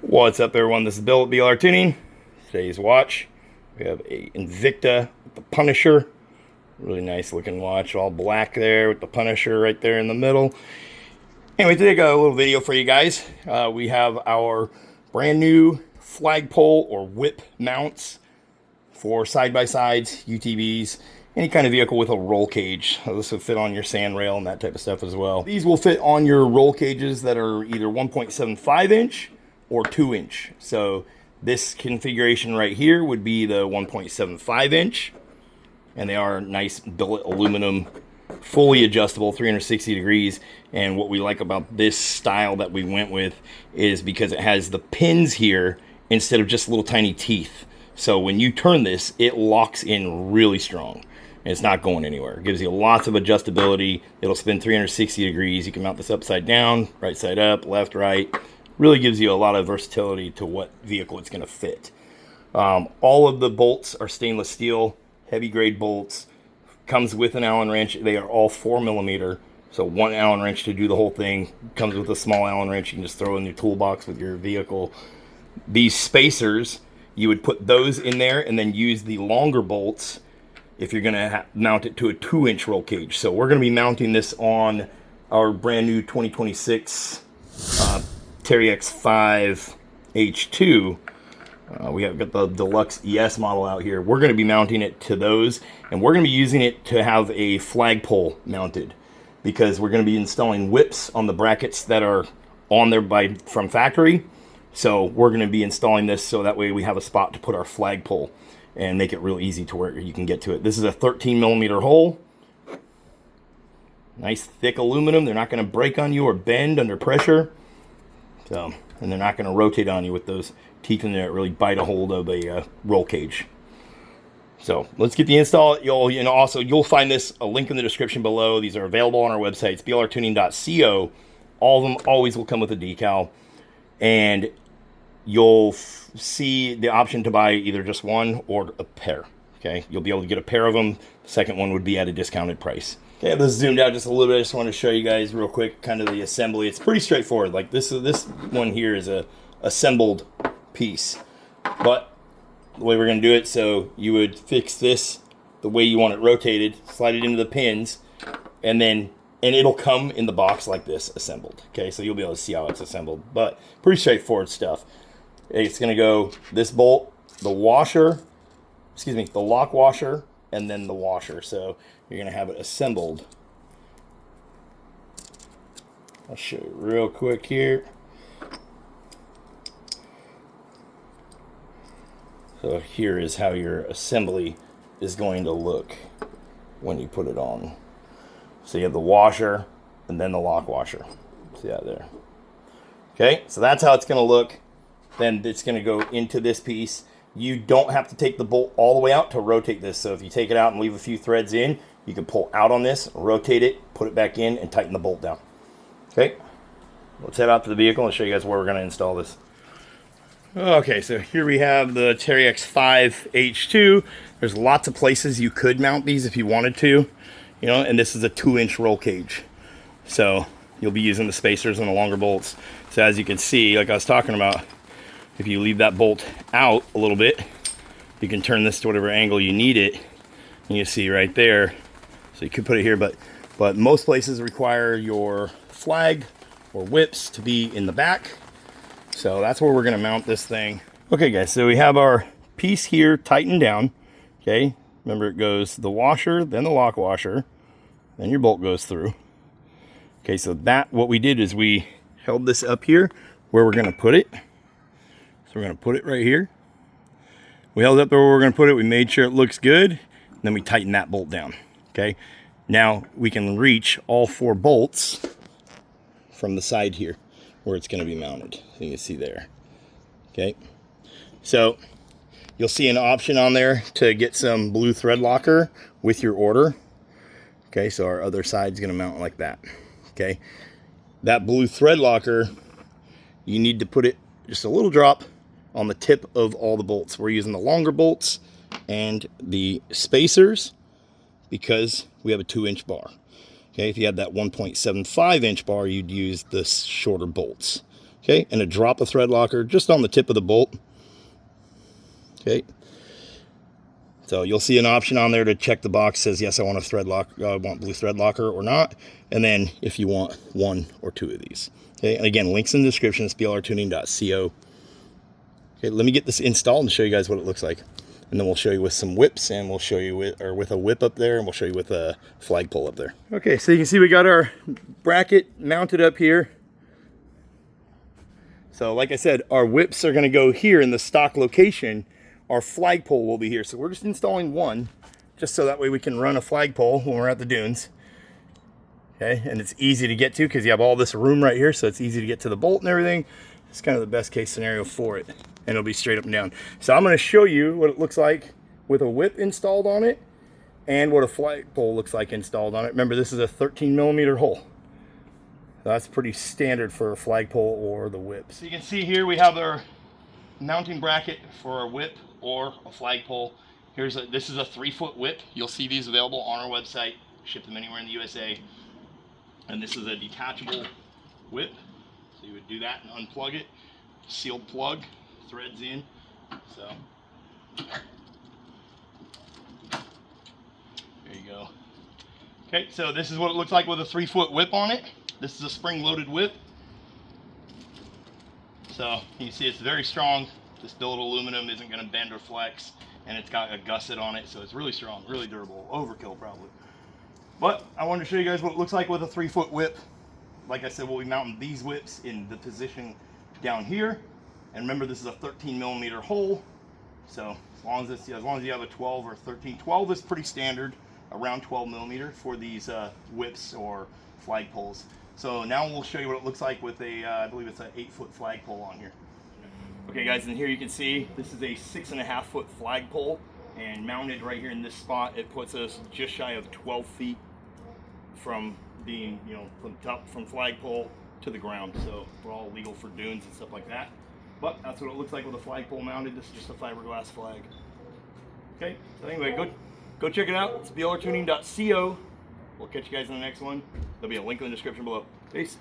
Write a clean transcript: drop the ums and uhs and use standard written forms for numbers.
What's up, everyone? This is Bill at BLRTUNING. Today's watch, we have a Invicta with the Punisher. Really nice looking watch, all black there with the Punisher right there in the middle. Anyway, today I got a little video for you guys. We have our brand new flagpole or whip mounts for side-by-sides, UTVs, any kind of vehicle with a roll cage. This will fit on your sand rail and that type of stuff as well. These will fit on your roll cages that are either 1.75 inch or 2 inch. So this configuration right here would be the 1.75 inch, and they are nice billet aluminum, fully adjustable, 360 degrees. And what we like about this style that we went with is because it has the pins here instead of just little tiny teeth. So when you turn this, it locks in really strong. And it's not going anywhere. It gives you lots of adjustability. It'll spin 360 degrees. You can mount this upside down, right side up, left, right. Really gives you a lot of versatility to what vehicle it's going to fit. All of the bolts are stainless steel, heavy grade bolts. Comes with an Allen wrench. They are all 4mm. So one Allen wrench to do the whole thing. Comes with a small Allen wrench you can just throw in your toolbox with your vehicle. These spacers, you would put those in there and then use the longer bolts if you're going to mount it to a 2-inch roll cage. So we're going to be mounting this on our brand new 2026 Terry X5 H2. We have got the Deluxe ES model out here. We're going to be mounting it to those, and we're going to be using it to have a flagpole mounted, because we're going to be installing whips on the brackets that are on there from factory. So we're going to be installing this so that way we have a spot to put our flagpole and make it real easy to where you can get to it. This is a 13mm hole. Nice thick aluminum. They're not going to break on you or bend under pressure. So, and they're not going to rotate on you with those teeth in there that really bite a hold of a roll cage. So let's get the install. You'll find a link in the description below. These are available on our website. It's blrtuning.co. All of them always will come with a decal, and you'll see the option to buy either just one or a pair. Okay, you'll be able to get a pair of them. The second one would be at a discounted price. Okay, I have this zoomed out just a little bit. I just want to show you guys real quick kind of the assembly. It's pretty straightforward. Like this one here is a assembled piece, but the way we're going to do it, so you would fix this the way you want it rotated, slide it into the pins, and it'll come in the box like this, assembled. Okay, so you'll be able to see how it's assembled, but pretty straightforward stuff. It's going to go this bolt, the lock washer, and then the washer. So you're going to have it assembled. I'll show you real quick here. So here is how your assembly is going to look when you put it on. So you have the washer and then the lock washer. See that there? Okay, so that's how it's going to look. Then it's going to go into this piece. You don't have to take the bolt all the way out to rotate this. So if you take it out and leave a few threads in, you can pull out on this, rotate it, put it back in, and tighten the bolt down. Okay, let's head out to the vehicle and show you guys where we're going to install this. Okay, so here we have the Terry X5 H2. There's lots of places you could mount these if you wanted to, and this is a 2-inch roll cage. So you'll be using the spacers and the longer bolts. So as you can see, like I was talking about, if you leave that bolt out a little bit, you can turn this to whatever angle you need it. And you see right there, so you could put it here, but most places require your flag or whips to be in the back. So that's where we're going to mount this thing. Okay, guys, so we have our piece here tightened down. Okay, remember it goes the washer, then the lock washer, then your bolt goes through. Okay, so what we did is we held this up here where we're going to put it. So we're going to put it right here. We held it up there where we're going to put it. We made sure it looks good. And then we tighten that bolt down. Okay, now we can reach all 4 bolts from the side here where it's going to be mounted. So you can see there. Okay, so you'll see an option on there to get some blue thread locker with your order. Okay, so our other side's going to mount like that. Okay, that blue thread locker, you need to put it just a little drop on the tip of all the bolts. We're using the longer bolts and the spacers because we have a 2-inch bar. Okay, if you had that 1.75 inch bar, you'd use the shorter bolts. Okay, and a drop of thread locker just on the tip of the bolt. Okay. So you'll see an option on there to check the box says yes, I want a thread lock, I want blue thread locker or not, and then if you want 1 or 2 of these. Okay, and again, links in the description. It's blrtuning.co. Okay, let me get this installed and show you guys what it looks like, and then we'll show you with some whips, and we'll show you with a whip up there, and we'll show you with a flagpole up there. Okay, so you can see we got our bracket mounted up here. So like I said, our whips are going to go here in the stock location. Our flagpole will be here. So we're just installing one, just so that way we can run a flagpole when we're at the dunes. Okay, and it's easy to get to because you have all this room right here, so it's easy to get to the bolt and everything. It's kind of the best case scenario for it, and it'll be straight up and down. So I'm going to show you what it looks like with a whip installed on it and what a flagpole looks like installed on it. Remember, this is a 13mm hole. That's pretty standard for a flagpole or the whip. So you can see here we have our mounting bracket for a whip or a flagpole. This is a 3-foot whip. You'll see these available on our website. Ship them anywhere in the USA. And this is a detachable whip. So you would do that and unplug it. Sealed plug, threads in. So there you go. Okay, so this is what it looks like with a 3-foot whip on it. This is a spring-loaded whip. So you can see it's very strong. This billet aluminum isn't going to bend or flex, and it's got a gusset on it, so it's really strong, really durable. Overkill probably. But I wanted to show you guys what it looks like with a 3-foot whip. Like I said, we'll be mounting these whips in the position down here. And remember, this is a 13mm hole. So as long as you have a 12 or 13, 12 is pretty standard, around 12mm for these whips or flagpoles. So now we'll show you what it looks like with a, I believe it's an 8-foot flagpole on here. Okay guys, and here you can see this is a 6.5-foot flagpole, and mounted right here in this spot, it puts us just shy of 12 feet from being, you know, from flagpole to the ground. So we're all legal for dunes and stuff like that. But that's what it looks like with a flagpole mounted. This is just a fiberglass flag. Okay, so anyway, go check it out. It's blrtuning.co. We'll catch you guys in the next one. There'll be a link in the description below. Peace.